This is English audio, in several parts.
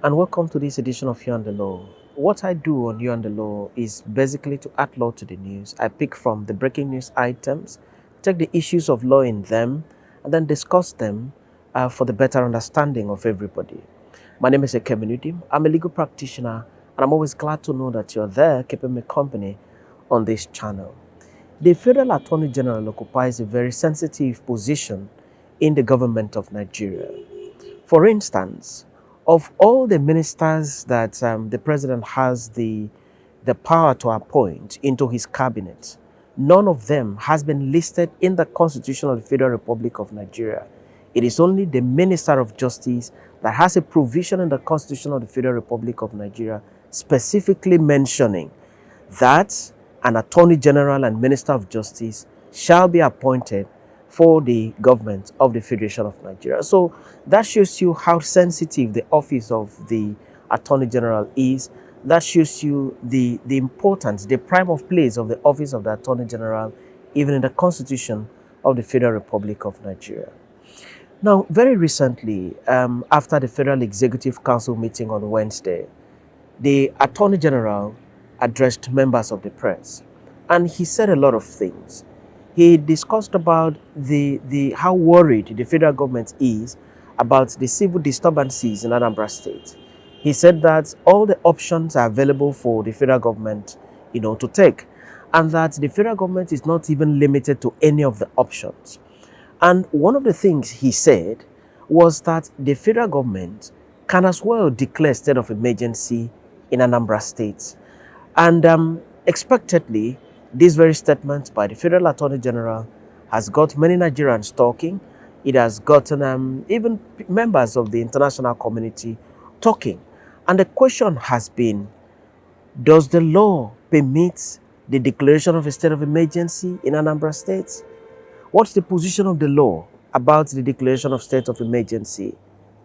and welcome to this edition of You and the Law. What I do on You and the Law is basically to add law to the news. I pick from the breaking news items, take the issues of law in them, and then discuss them for the better understanding of everybody. My name is Ekeminudim. I'm a legal practitioner, and I'm always glad to know that you're there keeping me company on this channel. The Federal Attorney General occupies a very sensitive position in the government of Nigeria. For instance, of all the ministers that the president has the power to appoint into his cabinet, none of them has been listed in the Constitution of the Federal Republic of Nigeria. It is only the Minister of Justice that has a provision in the Constitution of the Federal Republic of Nigeria specifically mentioning that an Attorney General and Minister of Justice shall be appointed for the government of the Federation of Nigeria. So that shows you how sensitive the office of the Attorney General is. That shows you the importance, the prime of place of the office of the Attorney General, even in the Constitution of the Federal Republic of Nigeria. Now, very recently, after the Federal Executive Council meeting on Wednesday, the Attorney General addressed members of the press, and he said a lot of things. He discussed about how worried the federal government is about the civil disturbances in Anambra State. He said that all the options are available for the federal government, to take, and that the federal government is not even limited to any of the options. And one of the things he said was that the federal government can as well declare state of emergency in Anambra State. And expectedly, this very statement by the Federal Attorney General has got many Nigerians talking. It has gotten even members of the international community talking. And the question has been, does the law permit the declaration of a state of emergency in Anambra State? What's the position of the law about the declaration of state of emergency?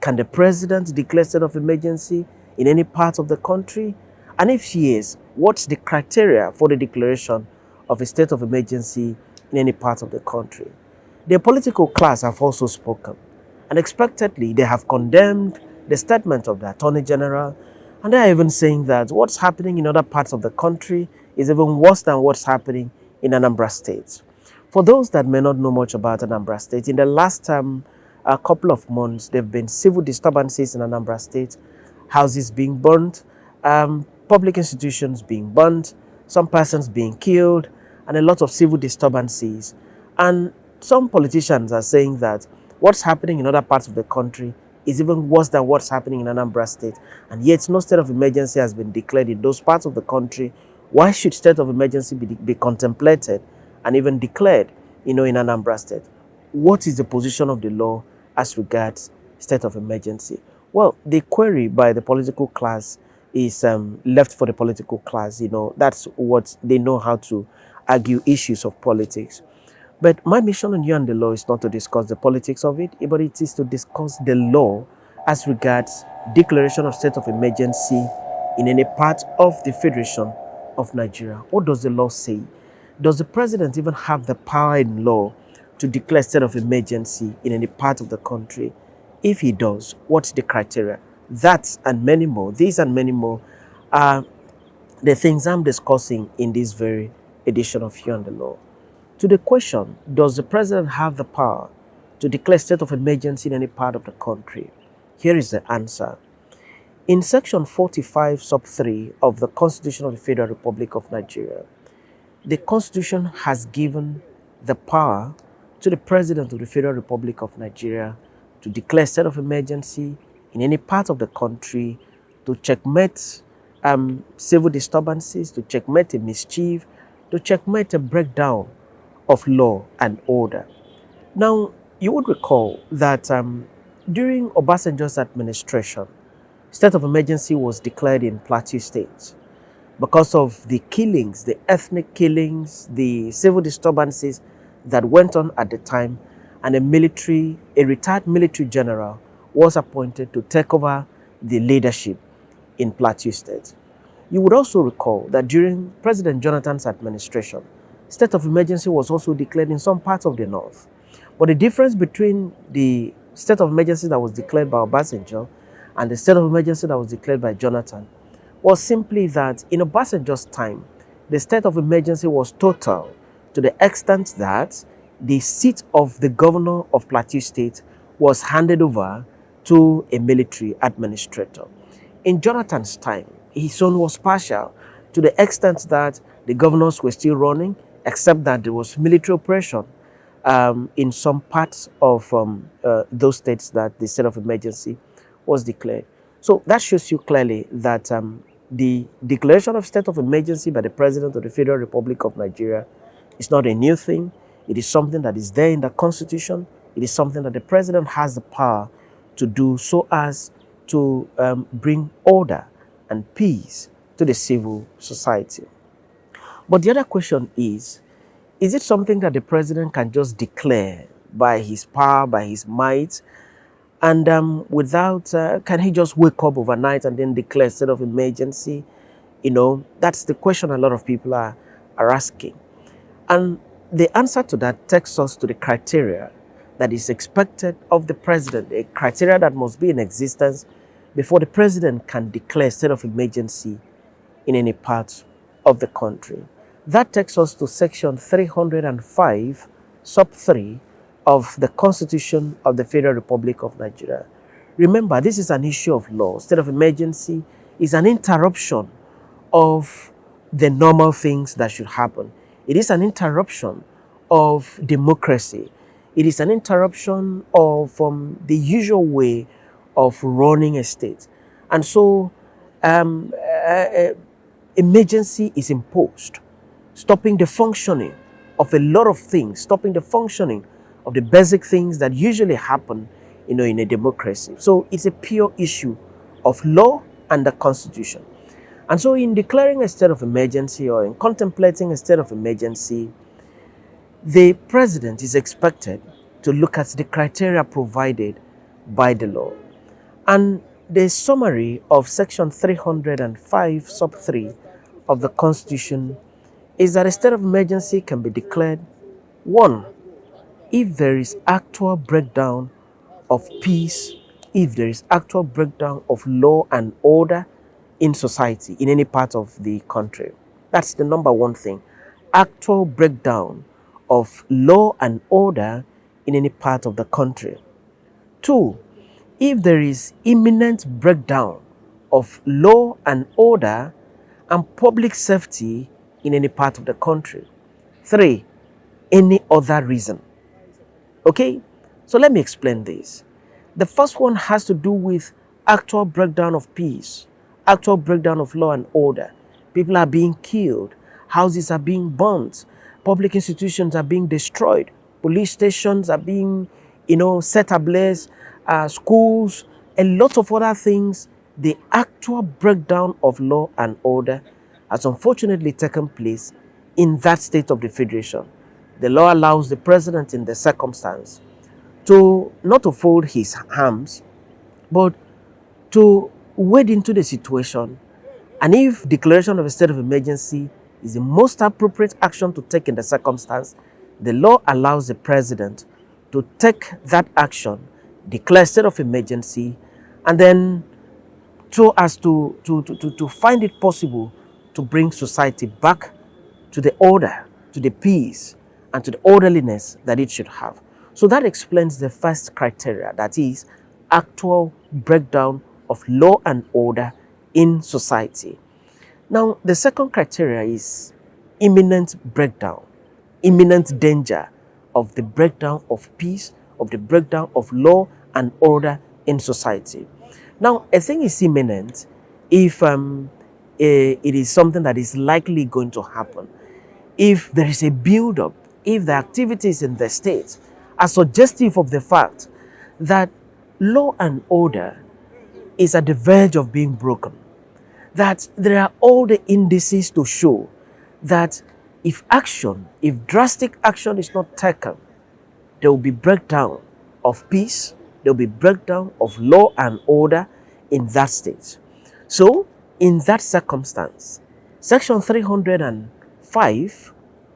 Can the president declare state of emergency in any part of the country? And if yes, what's the criteria for the declaration of a state of emergency in any part of the country? The political class have also spoken, and expectedly they have condemned the statement of the Attorney General, and they are even saying that what's happening in other parts of the country is even worse than what's happening in Anambra State. For those that may not know much about Anambra State, in the last a couple of months, there have been civil disturbances in Anambra State, houses being burnt, public institutions being burnt, some persons being killed, and a lot of civil disturbances. And some politicians are saying that what's happening in other parts of the country is even worse than what's happening in Anambra State. And yet no state of emergency has been declared in those parts of the country. Why should state of emergency be contemplated and even declared, in Anambra State? What is the position of the law as regards state of emergency? Well, the query by the political class is left for the political class. That's what they know how to argue issues of politics. But my mission on You and the Law is not to discuss the politics of it, but it is to discuss the law as regards declaration of state of emergency in any part of the Federation of Nigeria. What does the law say? Does the president even have the power in law to declare state of emergency in any part of the country? If he does, what's the criteria? That and many more, these and many more, are the things I'm discussing in this very edition of You and the Law. To the question, does the president have the power to declare state of emergency in any part of the country? Here is the answer. In section 45 sub 3 of the Constitution of the Federal Republic of Nigeria, the Constitution has given the power to the President of the Federal Republic of Nigeria to declare state of emergency in any part of the country, to checkmate civil disturbances, to checkmate a mischief, to checkmate a breakdown of law and order. Now, you would recall that during Obasanjo's administration, state of emergency was declared in Plateau State because of the killings, the ethnic killings, the civil disturbances that went on at the time, and a retired military general was appointed to take over the leadership in Plateau State. You would also recall that during President Jonathan's administration, state of emergency was also declared in some parts of the north. But the difference between the state of emergency that was declared by Obasanjo and the state of emergency that was declared by Jonathan was simply that in Obasanjo's time, the state of emergency was total to the extent that the seat of the governor of Plateau State was handed over to a military administrator. In Jonathan's time, his own was partial to the extent that the governors were still running, except that there was military oppression in some parts of those states that the state of emergency was declared. So that shows you clearly that the declaration of state of emergency by the President of the Federal Republic of Nigeria is not a new thing. It is something that is there in the Constitution. It is something that the President has the power to do so as to bring order and peace to the civil society. But the other question is it something that the President can just declare by his power, by his might, and without, can he just wake up overnight and then declare a state of emergency? That's the question a lot of people are asking. And the answer to that takes us to the criteria that is expected of the President, a criteria that must be in existence before the President can declare a state of emergency in any part of the country. That takes us to section 305, sub 3 of the Constitution of the Federal Republic of Nigeria. Remember, this is an issue of law. State of emergency is an interruption of the normal things that should happen. It is an interruption of democracy. It is an interruption of the usual way of running a state. And so emergency is imposed, stopping the functioning of a lot of things, stopping the functioning of the basic things that usually happen, in a democracy. So it's a pure issue of law and the Constitution. And so in declaring a state of emergency or in contemplating a state of emergency, the President is expected to look at the criteria provided by the law. And the summary of section 305, sub 3 of the Constitution is that a state of emergency can be declared, 1, if there is actual breakdown of peace, if there is actual breakdown of law and order in society, in any part of the country. That's the number one thing. Actual breakdown of law and order in any part of the country. 2, if there is imminent breakdown of law and order and public safety in any part of the country. 3, any other reason. Okay, so let me explain this. The first one has to do with actual breakdown of peace, actual breakdown of law and order. People are being killed, houses are being burnt, public institutions are being destroyed, police stations are being, set ablaze, schools, a lot of other things. The actual breakdown of law and order has unfortunately taken place in that state of the Federation. The law allows the President in the circumstance to not to fold his arms, but to wade into the situation. And if declaration of a state of emergency is the most appropriate action to take in the circumstance, the law allows the President to take that action, declare state of emergency, and then so as to find it possible to bring society back to the order, to the peace, and to the orderliness that it should have. So that explains the first criteria, that is actual breakdown of law and order in society. Now, the second criteria is imminent breakdown, imminent danger of the breakdown of peace, of the breakdown of law and order in society. Now, a thing is imminent if it is something that is likely going to happen. If there is a build-up, if the activities in the state are suggestive of the fact that law and order is at the verge of being broken, that there are all the indices to show that if drastic action is not taken, there will be breakdown of peace, there will be breakdown of law and order in that state. So, in that circumstance, Section 305,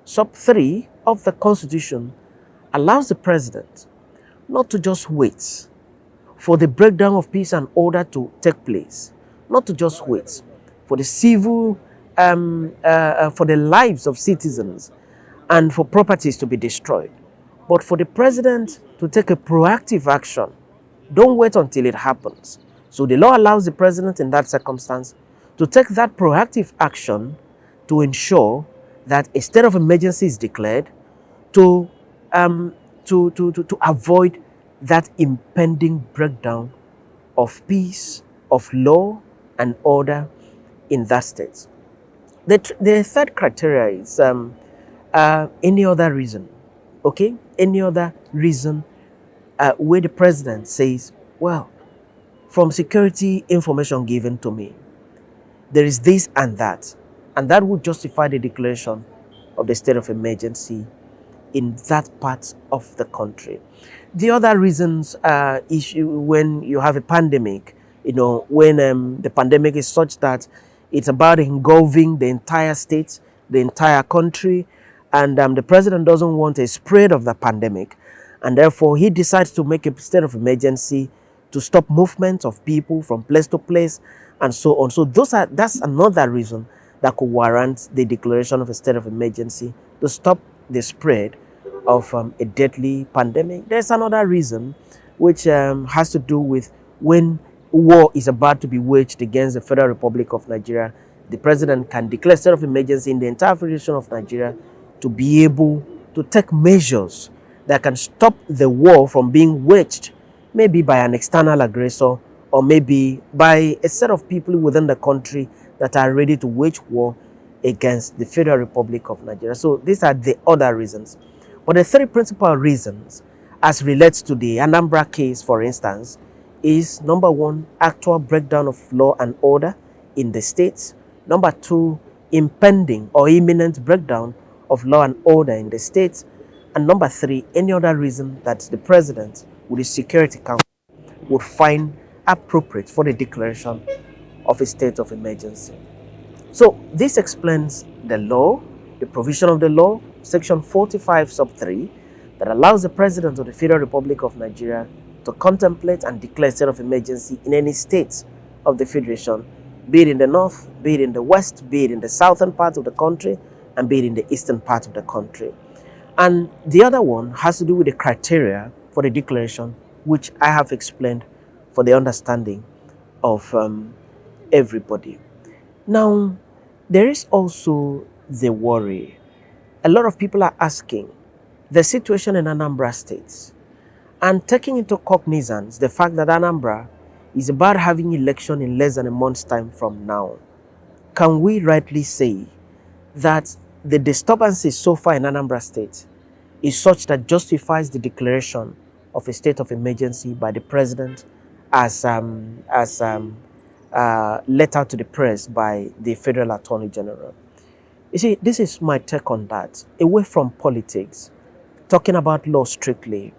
sub 3 of the Constitution allows the President not to just wait for the breakdown of peace and order to take place, not to just wait, for the civil, for the lives of citizens and for properties to be destroyed, but for the president to take a proactive action. Don't wait until it happens. So the law allows the president in that circumstance to take that proactive action to ensure that a state of emergency is declared to, to avoid that impending breakdown of peace, of law and order in that state. The third criteria is any other reason, okay? Any other reason where the president says, well, from security information given to me, there is this and that would justify the declaration of the state of emergency in that part of the country. The other reasons issue when you have a pandemic, when the pandemic is such that it's about engulfing the entire state, the entire country, and the president doesn't want a spread of the pandemic, and therefore he decides to make a state of emergency to stop movement of people from place to place and so on. So that's another reason that could warrant the declaration of a state of emergency to stop the spread of a deadly pandemic. There's another reason which has to do with when war is about to be waged against the Federal Republic of Nigeria. The president can declare state of emergency in the entire Federation of Nigeria to be able to take measures that can stop the war from being waged, maybe by an external aggressor or maybe by a set of people within the country that are ready to wage war against the Federal Republic of Nigeria. So these are the other reasons. But the three principal reasons, as relates to the Anambra case, for instance, is number one, actual breakdown of law and order in the states. Number two, impending or imminent breakdown of law and order in the states. And number three, any other reason that the president with the Security Council would find appropriate for the declaration of a state of emergency. So this explains the law, the provision of the law, Section 45 sub 3, that allows the President of the Federal Republic of Nigeria to contemplate and declare state of emergency in any state of the Federation, be it in the north, be it in the west, be it in the southern part of the country, and be it in the eastern part of the country. And the other one has to do with the criteria for the declaration, which I have explained for the understanding of everybody. Now, there is also the worry. A lot of people are asking the situation in Anambra State and taking into cognizance the fact that Anambra is about having election in less than a month's time from now. Can we rightly say that the disturbances so far in Anambra State is such that justifies the declaration of a state of emergency by the president as let out to the press by the Federal Attorney General? You see, this is my take on that. Away from politics, talking about law strictly,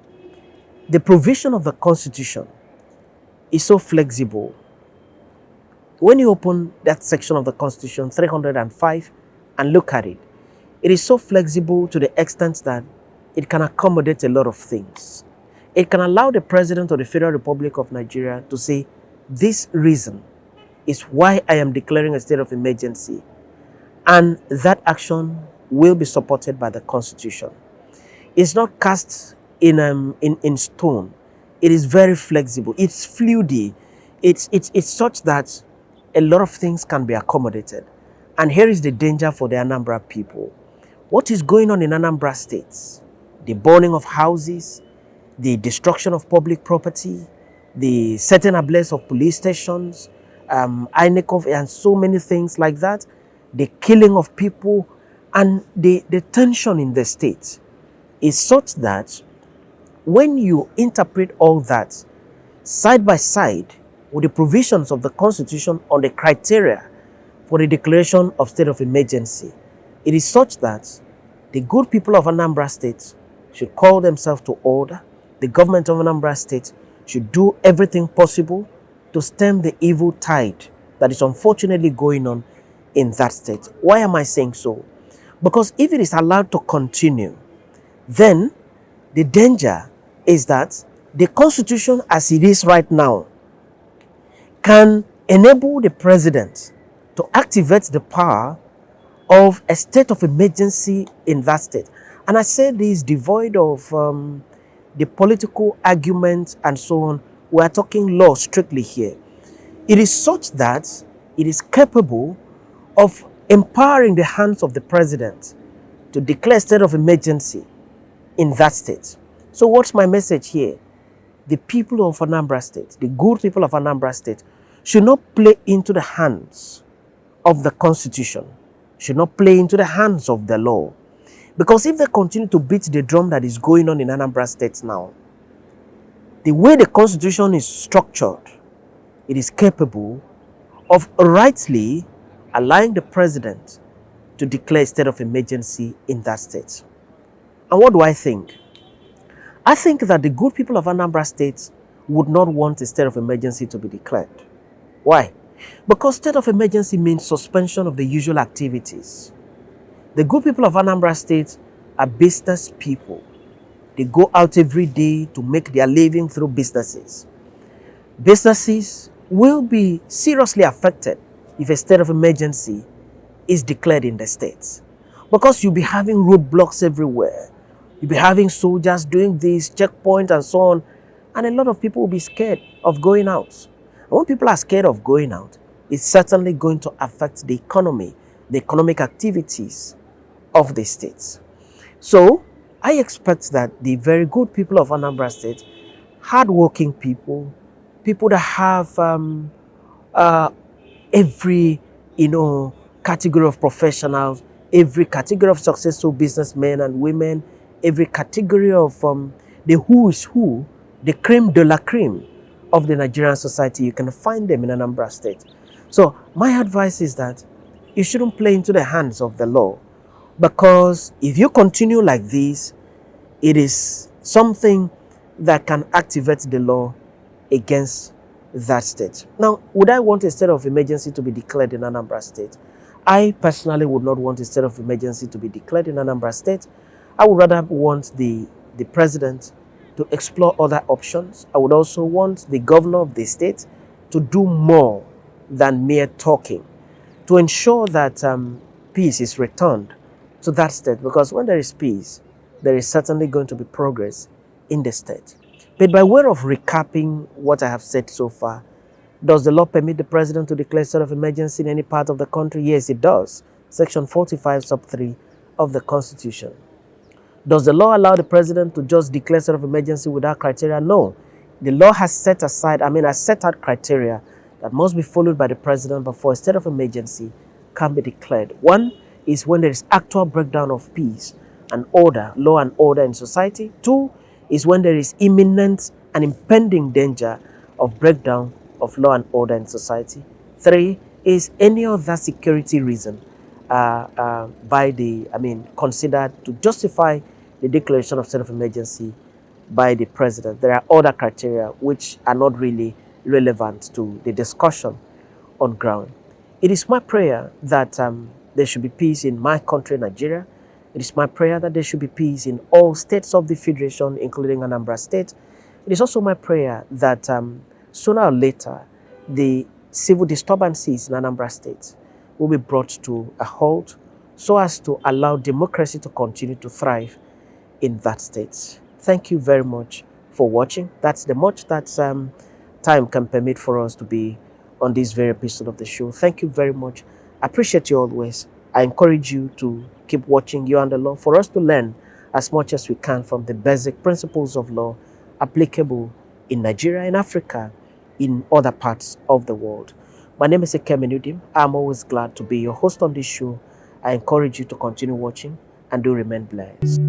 the provision of the Constitution is so flexible. When you open that section of the Constitution, 305, and look at it, it is so flexible to the extent that it can accommodate a lot of things. It can allow the President of the Federal Republic of Nigeria to say, this reason is why I am declaring a state of emergency. And that action will be supported by the Constitution. It's not cast in stone. It is very flexible. It's fluid. It's such that a lot of things can be accommodated. And here is the danger for the Anambra people. What is going on in Anambra State? The burning of houses, the destruction of public property, the setting ablaze of police stations, INEC, and so many things like that, the killing of people, and the tension in the state is such that when you interpret all that side by side with the provisions of the Constitution on the criteria for the declaration of state of emergency, it is such that the good people of Anambra State should call themselves to order. The government of Anambra State should do everything possible to stem the evil tide that is unfortunately going on in that state. Why am I saying so? Because if it is allowed to continue, then the danger is that the constitution as it is right now can enable the president to activate the power of a state of emergency in that state. And I say this devoid of the political argument and so on. We are talking law strictly here. It is such that it is capable of empowering the hands of the president to declare state of emergency in that state. So what's my message here? The people of Anambra State, the good people of Anambra State, should not play into the hands of the constitution, should not play into the hands of the law. Because if they continue to beat the drum that is going on in Anambra State now, the way the constitution is structured, it is capable of rightly allowing the president to declare a state of emergency in that state. And what do I think? I think that the good people of Anambra State would not want a state of emergency to be declared. Why? Because state of emergency means suspension of the usual activities. The good people of Anambra State are business people. They go out every day to make their living through businesses. Businesses will be seriously affected if a state of emergency is declared in the states. Because you'll be having roadblocks everywhere. You'll be having soldiers doing this, checkpoint and so on. And a lot of people will be scared of going out. And when people are scared of going out, it's certainly going to affect the economy, the economic activities of the states. So I expect that the very good people of Anambra State, hardworking people, people that have every, category of professionals, every category of successful businessmen and women, every category of the who is who, the creme de la creme of the Nigerian society, you can find them in Anambra State. So my advice is that you shouldn't play into the hands of the law, because if you continue like this, it is something that can activate the law against that state. Now, would I want a state of emergency to be declared in Anambra State? I personally would not want a state of emergency to be declared in Anambra State. I would rather want the president to explore other options. I would also want the governor of the state to do more than mere talking, to ensure that peace is returned to that state, because when there is peace, there is certainly going to be progress in the state. But by way of recapping what I have said so far, does the law permit the president to declare state of emergency in any part of the country? Yes, it does. Section 45 sub 3 of the Constitution. Does the law allow the president to just declare state of emergency without criteria? No. The law has set out criteria that must be followed by the president before a state of emergency can be declared. One is when there is actual breakdown of peace and order, law and order in society. Two is when there is imminent and impending danger of breakdown of law and order in society. Three is any other security reason considered to justify the declaration of state of emergency by the president. There are other criteria which are not really relevant to the discussion on ground. It is my prayer that there should be peace in my country, Nigeria. It is my prayer that there should be peace in all states of the Federation, including Anambra State. It is also my prayer that sooner or later, the civil disturbances in Anambra State will be brought to a halt so as to allow democracy to continue to thrive in that state. Thank you very much for watching. That's the much that time can permit for us to be on this very episode of the show. Thank you very much. I appreciate you always. I encourage you to keep watching You and the Law for us to learn as much as we can from the basic principles of law applicable in Nigeria, in Africa, in other parts of the world. My name is Ekeminudim. I'm always glad to be your host on this show. I encourage you to continue watching and do remain blessed.